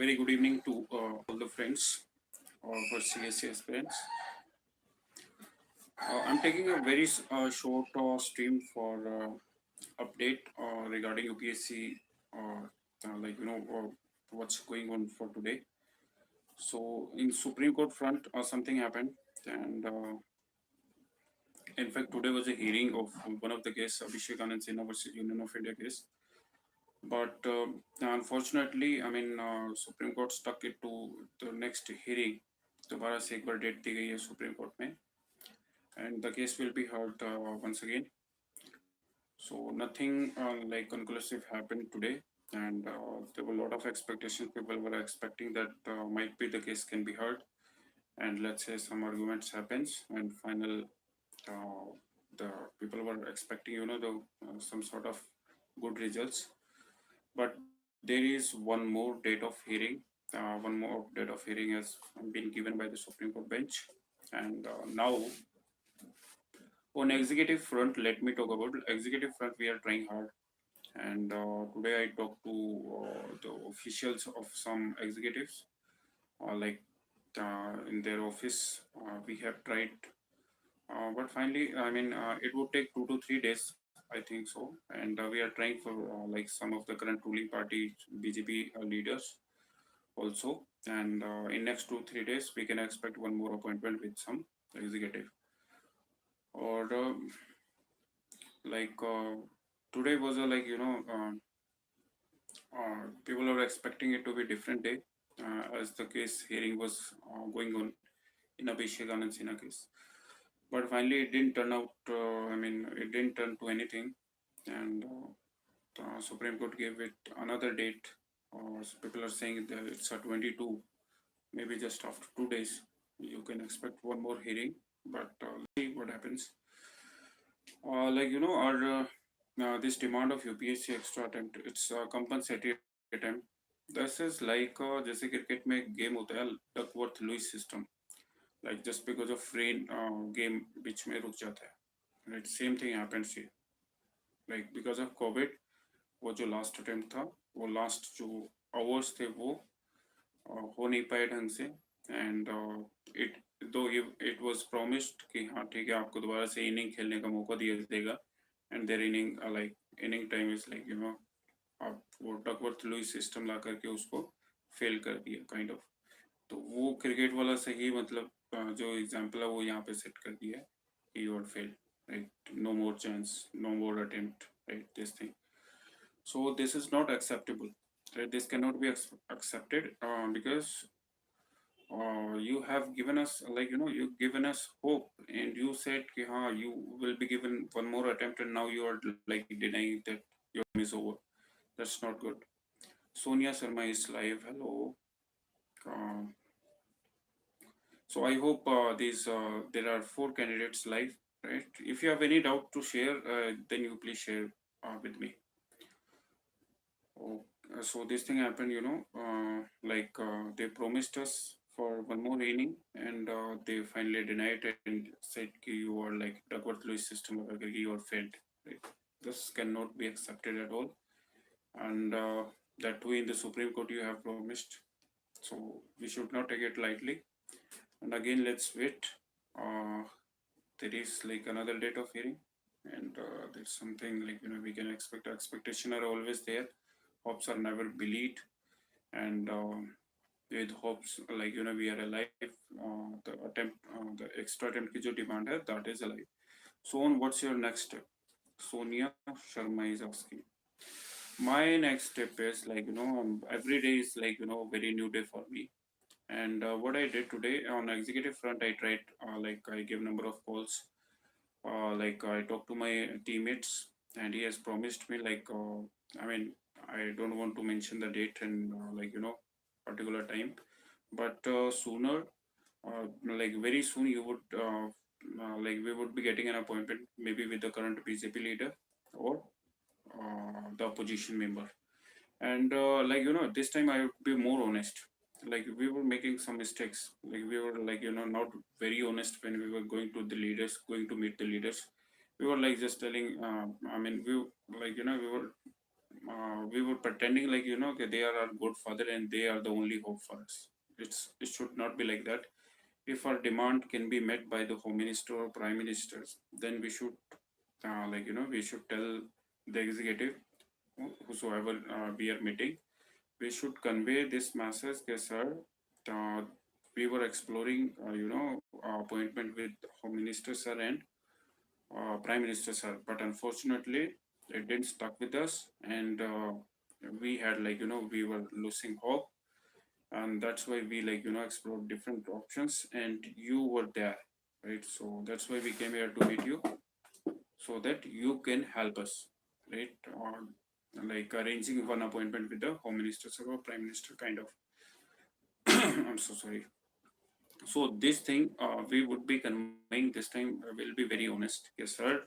very good evening to all the friends for CSC aspirants. I'm taking a very short stream for update regarding UPSC, what's going on for today. So in Supreme Court front, something happened, and in fact today was a hearing of one of the case, Abhishek Anand Sinha versus Union of India case. But unfortunately, I mean, supreme court stuck it to the next hearing. दोबारा से एक बार date दी गई है supreme court में, and the case will be heard once again. So nothing like conclusive happened today, and there were a lot of expectations. People were expecting that might be the case can be heard, and let's say some arguments happens, and final the people were expecting, you know, the some sort of good results. But there is one more date of hearing. One more date of hearing has been given by the Supreme Court bench, and now on executive front, let me talk about executive front. We are trying hard, and today I talked to the officials of some executives, like in their office. We have tried, but finally, I mean, it would take 2 to 3 days, I think so. And we are trying for like some of the current ruling party BJP leaders also. And in next 2 3 days, we can expect one more appointment with some executive. Or like today was a like people are expecting it to be different day as the case hearing was going on in Abhishek Anand Sinha case. But finally, it didn't turn out. I mean, it didn't turn to anything, and the Supreme Court gave it another date. People are saying that it's a 22, maybe just after 2 days. You can expect one more hearing, but let's see what happens. Like you know, our this demand of UPSC extra attempt, it's a compensatory attempt. This is like जैसे cricket में एक game होता है Duckworth Louis system, like just because of rain game बीच में रुक जाता है. Right, same thing happens here. Like because of COVID, वो जो लास्ट अटेम्प्ट था, वो लास्ट जो आवर्स थे वो हो नहीं पाए ढंग से. एंड इट दो इट वाज प्रॉमिस्ड कि हाँ ठीक है आपको दोबारा से इनिंग खेलने का मौका दिया देगा, and their inning like inning time is like you know आप वो डकवर्थ लुइस सिस्टम ला करके उसको फेल कर दिया काइंड ऑफ. तो वो क्रिकेट वाला सही मतलब जो एग्जांपल है वो यहाँ पे सेट कर दिया है कि you are fail, right, no more chance, no more attempt, right, this thing. So this is not acceptable, right? This cannot be accepted because you have given us like you know you've given us hope, and you said ki, you will be given one more attempt, and now you are like denying that your time is over. That's not good. Sonia Sharma is live. Hello. Uh, so I hope these there are 4 candidates live, right? If you have any doubt to share, then you please share with me. Oh, so this thing happened, you know, they promised us for one more inning, and they finally denied it and said कि you are like Duckworth Lewis system लगा करके you are failed. Right? This cannot be accepted at all, and that too in the Supreme Court you have promised. So we should not take it lightly. And again, let's wait. There is like another date of hearing, and there's something like you know we can expect. Expectation are always there. Hopes are never believed, and with hopes like you know we are alive. The attempt, the extra attempt ki jo demand hai, that is alive. So on, what's your next step? Sonia Sharma is asking. My next step is like you know every day is like you know very new day for me. And what I did today on executive front, I tried like I gave number of calls. Like I talked to my teammates, and he has promised me like I mean I don't want to mention the date and like you know particular time, but sooner, like very soon, you would like we would be getting an appointment maybe with the current BJP leader or the opposition member. And like you know this time I would be more honest. Like we were making some mistakes. Like we were like you know not very honest when we were going to the leaders, going to meet the leaders. We were like just telling. I mean we like you know we were we were pretending like, okay, they are our good father and they are the only hope for us. It should not be like that. If our demand can be met by the home minister or prime ministers, then we should we should tell the executive, whosoever we are meeting, we should convey this message that, sir, uh, we were exploring appointment with home minister sir and prime minister sir, but unfortunately it didn't stuck with us, and we had we were losing hope, and that's why we explored different options, and you were there, right? So that's why we came here to meet you, so that you can help us, right? Like arranging one appointment with the home minister or prime minister, kind of. I'm so sorry. So this thing we would be conveying this time. Will be very honest. Yes, sir.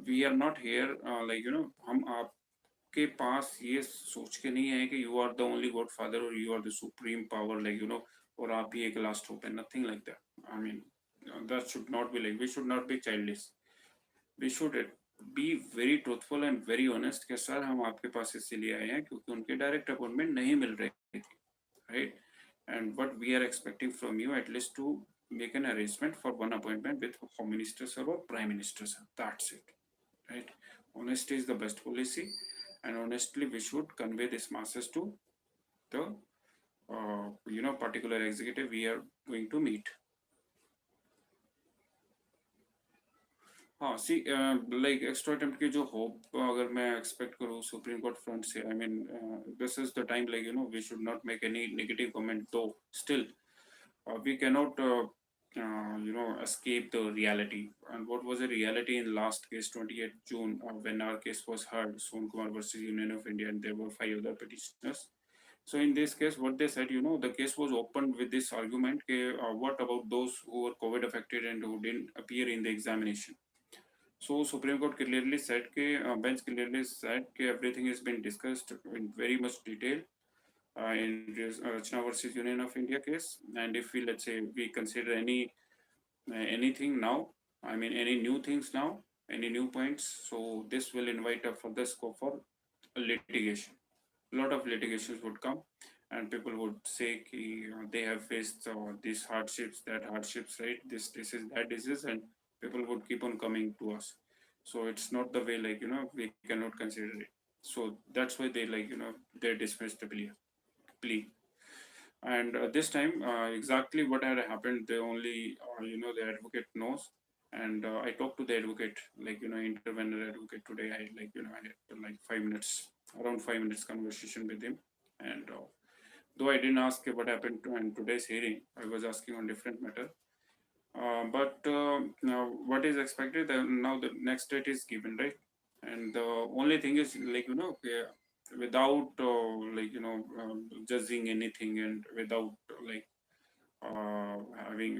We are not here हम आपके पास ये सोच के नहीं है कि you are the only godfather or you are the supreme power, और आप ही एक last hope है. Nothing like that. I mean, that should not be like. We should not be childish. We should be very truthful and very honest कि sir हम आपके पास इसलिए आए हैं क्योंकि उनके डायरेक्ट अपॉइंटमेंट नहीं मिल रही थी, right? And what we are expecting from you, at least to make an arrangement for one appointment with home minister sir or prime minister sir. That's it, right? Honesty is the best policy, and honestly we should convey this message to the particular executive we are going to meet. हाँ, सी like extra attempt की जो hope अगर मैं expect करूँ supreme court front से, I mean this is the time, we should not make any negative comment, though still we cannot escape the reality. And what was the reality in last case, 28th June, when our case was heard, Son Kumar versus Union of India, and there were 5 other petitioners. So in this case, what they said, the case was opened with this argument, what about those who were COVID affected and who didn't appear in the examination? So Supreme Court clearly said, bench clearly said, everything has been discussed in very much detail in this Rachna versus Union of India case. And if we, let's say, we consider anything now, I mean any new things now, any new points, so this will invite a further scope for litigation. A lot of litigations would come, and people would say they have faced these hardships, that hardships, right? This disease, that disease, and people would keep on coming to us. So it's not the way, we cannot consider it. So that's why they they dismissed the plea. And this time, exactly what had happened, they only the advocate knows. And I talked to the advocate, intervener advocate today. I I had 5 minutes, around 5 minutes conversation with him. And though I didn't ask what happened in today's hearing, I was asking on different matter. But now what is expected, now the next date is given, right? And the only thing is without judging anything, and without like having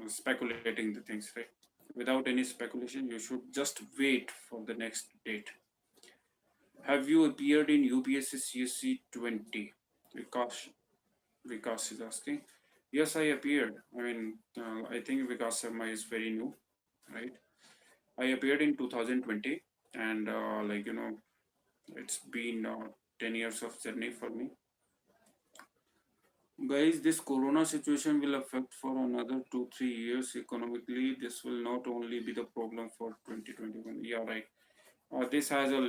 speculating the things, right? Without any speculation, you should just wait for the next date. Have you appeared in UPSC CSC 20? Vikas, Vikas is asking. Yes, I appeared. I mean, I think Vikas Sharma is very new, right? I appeared in 2020, and it's been 10 years of journey for me. Guys, this corona situation will affect for another 2-3 years economically. This will not only be the problem for 2021. Yeah, right. This has a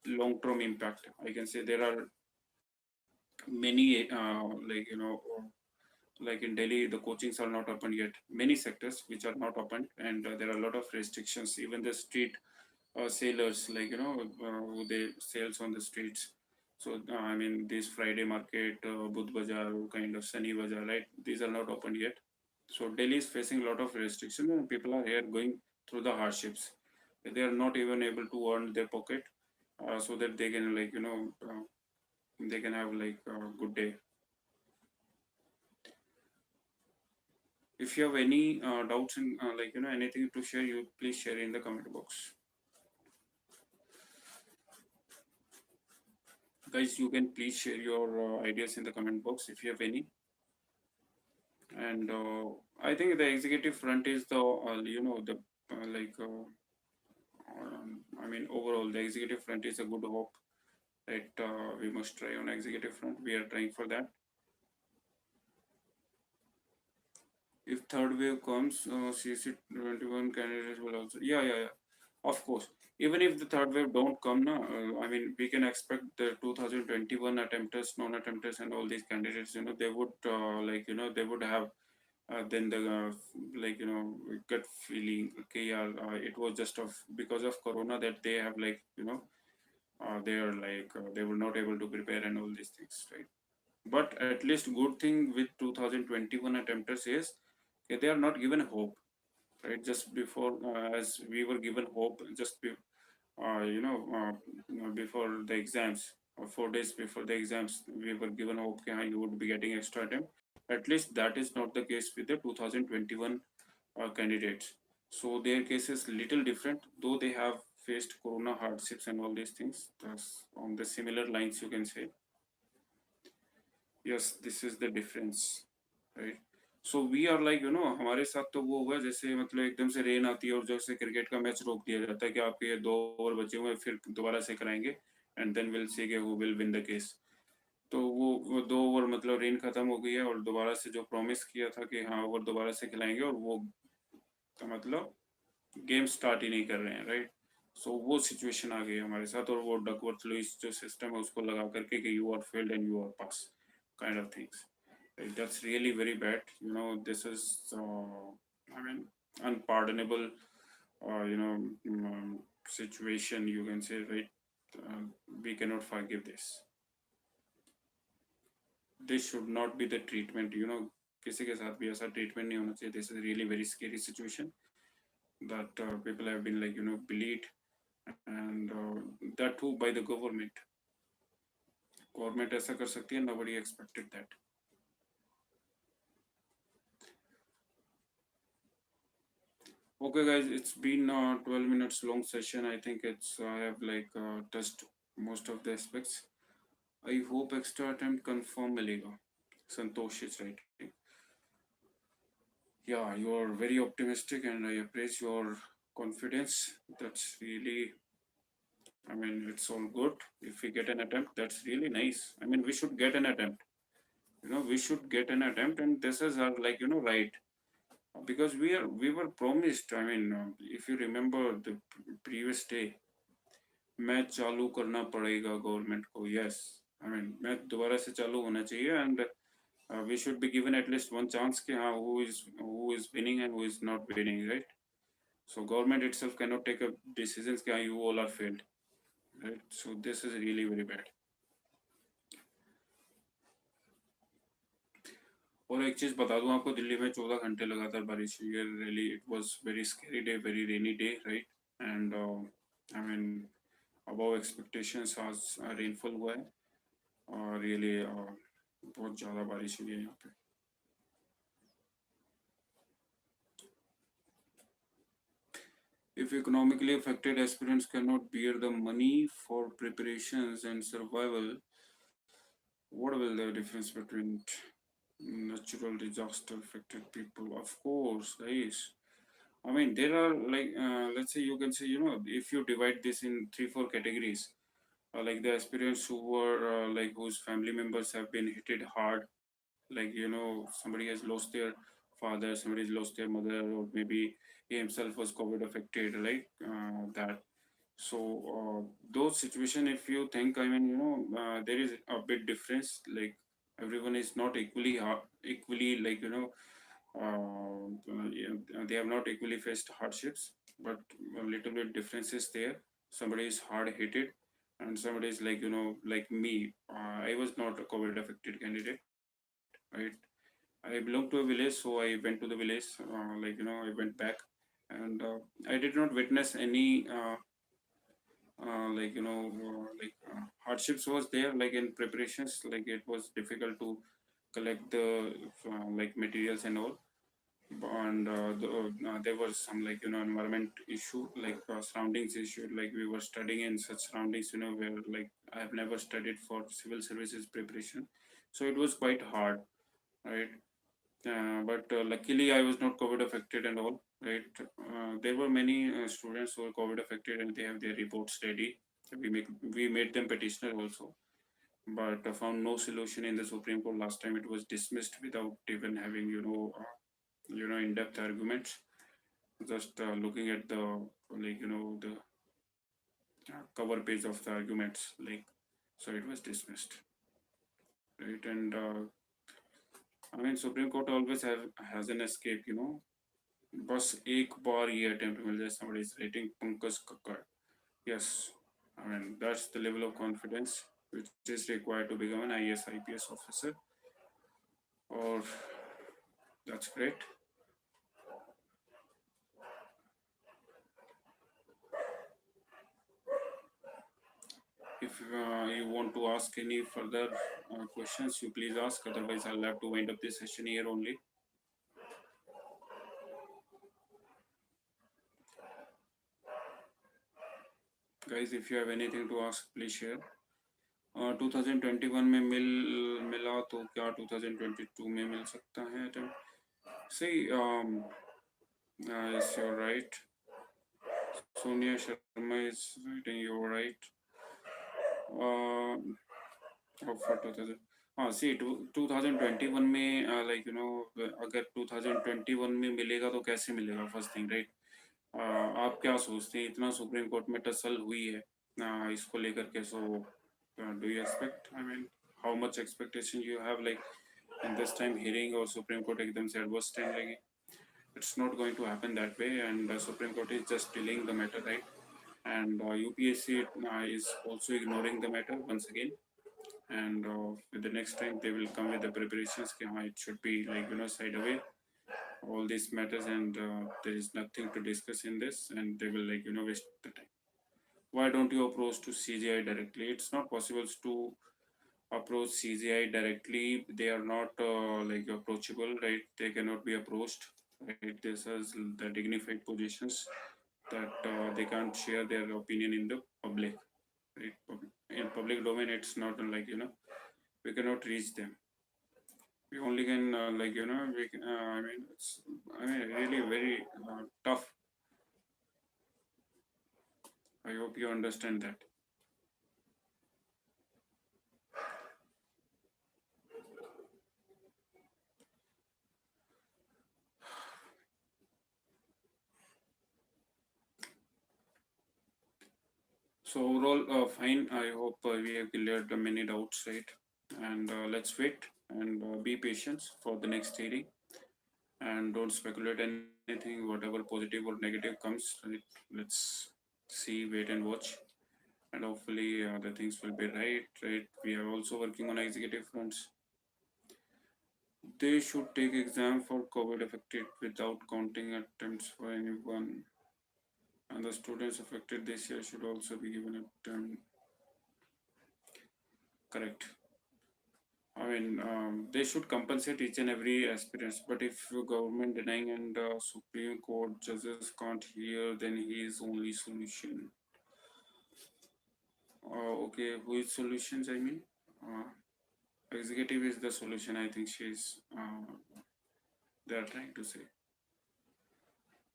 long-term impact. I can say there are many like in Delhi, the coachings are not open yet. Many sectors which are not open, and there are a lot of restrictions. Even the street sailors, who they sales on the streets. So I mean, this Friday market, Budh Bazaar, kind of Sunny Bazaar, right? These are not open yet. So Delhi is facing a lot of restrictions, and people are here going through the hardships. They are not even able to earn their pocket, so that they can they can have a good day. If you have any doubts and anything to share, you please share in the comment box. Guys, you can please share your ideas in the comment box if you have any. And I think the executive front is the the I mean, overall the executive front is a good hope, right? We must try on executive front. We are trying for that. If third wave comes, CC 21 candidates will also. Yeah, yeah, yeah. Of course. Even if the third wave don't come, na, I mean, we can expect the 2021 attempters, non-attempters, and all these candidates. They would they would have then the gut feeling. Okay, yeah, it was just of because of Corona that they have they are they were not able to prepare and all these things, right? But at least good thing with 2021 attempters is they are not given hope, right? Just before, as we were given hope just before the exams, or 4 days before the exams, we were given hope that you would be getting extra attempt. At least that is not the case with the 2021 candidates. So their case is little different, though they have faced corona hardships and all these things. Thus, on the similar lines, you can say, yes, this is the difference, right? So we are हमारे साथ तो वो हुआ जैसे मतलब एकदम से rain आती है और जैसे क्रिकेट का मैच रोक दिया जाता है कि आपके ये 2 ओवर बचे हुए हैं फिर दोबारा से कराएंगे एंड देन विल सी के who will win the case. तो वो 2 ओवर मतलब रेन खत्म हो गई है और दोबारा से जो प्रॉमिस किया था कि हाँ ओवर दोबारा से खिलाएंगे और वो तो मतलब गेम स्टार्ट ही नहीं कर रहे हैं, राइट? सो वो सिचुएशन आ गई है हमारे साथ और वो डकवर्थ लुइस जो सिस्टम है उसको लगा करके कि you are failed and you are pass kind of things. That's really very bad. This is, I mean, unpardonable, situation, you can say, right? Uh, we cannot forgive this. This should not be the treatment, किसी के साथ भी ऐसा treatment नहीं होना चाहिए. This is really very scary situation that people have been bullied and that too by the government. Government ऐसा कर सकती है, nobody expected that. Okay, guys, it's been a 12 minutes long session. I think I have touched most of the aspects. I hope extra attempt confirm milega. Santosh is writing. Yeah, you are very optimistic and I appreciate your confidence. That's really, I mean, it's all good. If we get an attempt, that's really nice. I mean, we should get an attempt. We should get an attempt, and this is our right, because we were promised. I mean, if you remember the previous day, match चालू करना पड़ेगा government को. Yes, I mean match दोबारा से चालू होना चाहिए and we should be given at least one chance कि हाँ who is winning and who is not winning, right? So government itself cannot take a decisions कि हाँ you all are failed, right? So this is really very bad. और एक चीज बता दूं आपको, दिल्ली में 14 घंटे लगातार बारिश हुई है. Really it was very scary day, very rainy day, right? And I mean above expectations आज रेनफॉल हुआ है और रियली बहुत ज़्यादा बारिश हुई है यहाँ पे. If economically affected aspirants cannot bear the money for preparations and survival, what will the difference between natural disaster affected people? Of course, guys. I mean, there are let's say you can say, if you divide this in 3-4 categories, like the aspirants who were whose family members have been hit hard, somebody has lost their father, somebody has lost their mother, or maybe he himself was COVID affected, like that. So those situation, if you think, I mean, there is a big difference. Like everyone is not equally equally yeah, they have not equally faced hardships, but a little bit difference is there. Somebody is hard hit and somebody is like me. I was not a COVID affected candidate, right? I belong to a village, so I went to the village. I went back, and I did not witness any hardships was there, like in preparations. Like it was difficult to collect the materials and all, and there was some environment issue, surroundings issue. Like we were studying in such surroundings, where I have never studied for civil services preparation, so it was quite hard, right? But luckily I was not COVID affected and all, right? There were many students who were COVID affected and they have their reports ready. We made them petitioner also, but found no solution in the Supreme Court. Last time it was dismissed without even having in-depth arguments. Just looking at the the cover page of the arguments, like, so it was dismissed, right? And I mean, Supreme Court always has an escape, बस एक बार ये attempt मिल जाए, somebody is writing Pankaj Kakkar. Yes, I mean that's the level of confidence which is required to become an IAS IPS officer. Or that's great. If you want to ask any further questions, you please ask. Otherwise, I'll have to wind up this session here only. Guys, if you have anything to ask, please share. 2021 में मिला तो क्या 2022 में मिल सकता है? See, yes, you're right. Sonia Sharma is writing, you're right. For 2000, हाँ see 2021 में अगर 2021 में मिलेगा तो कैसे मिलेगा? First thing, right? आप क्या सोचते हैं? इतना सुप्रीम कोर्ट में टसल हुई है इसको लेकर के, so do you expect, I mean how much expectation u have, like in this time hearing और सुप्रीम कोर्ट एकदम से एडवर्स स्टैंड लेगी? It's not going to happen that way, and the Supreme Court is just delaying the matter, right? And UPSC is also ignoring the matter once again, and with the next time they will come with the preparations. It should be side away all these matters, and there is nothing to discuss in this, and they will waste the time. Why don't you approach to CGI directly? It's not possible to approach CGI directly. They are not approachable, right? They cannot be approached, right? This is the dignified positions that they can't share their opinion in the public, right? In public domain, it's not we cannot reach them. We only can we can, I mean it's really very tough. I hope you understand that. So overall, fine. I hope we have cleared many doubts, right? And let's wait and be patient for the next hearing, and don't speculate anything. Whatever positive or negative comes, right? Let's see, wait and watch, and hopefully the things will be right. Right? We are also working on executive fronts. They should take exam for COVID affected without counting attempts for anyone, and the students affected this year should also be given a term. Correct. I mean, they should compensate each and every aspirants. But if government denying and Supreme Court judges can't hear, then he is only solution. Okay, who is solutions? I mean, executive is the solution. I think she's. They are trying to say.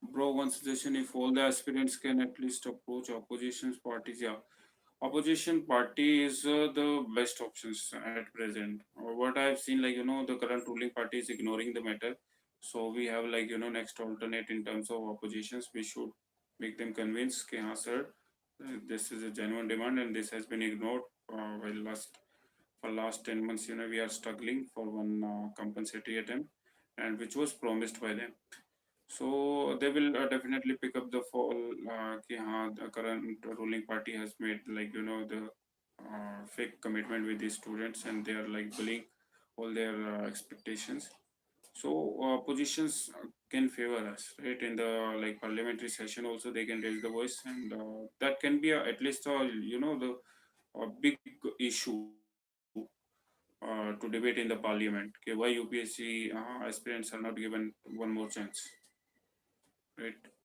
Bro, one suggestion: if all the aspirants can at least approach opposition parties, yeah, opposition party is the best options at present. What I've seen, the current ruling party is ignoring the matter. So we have next alternate in terms of oppositions. We should make them convinced, okay, sir, this is a genuine demand and this has been ignored. While last 10 months, we are struggling for one compensatory attempt, and which was promised by them. So they will definitely pick up the fall. The current ruling party has made the fake commitment with the students, and they are bullying all their expectations. So positions can favor us, right? In the parliamentary session, also they can raise the voice, and that can be at least the big issue to debate in the parliament. Okay, why UPSC aspirants are not given one more chance, right?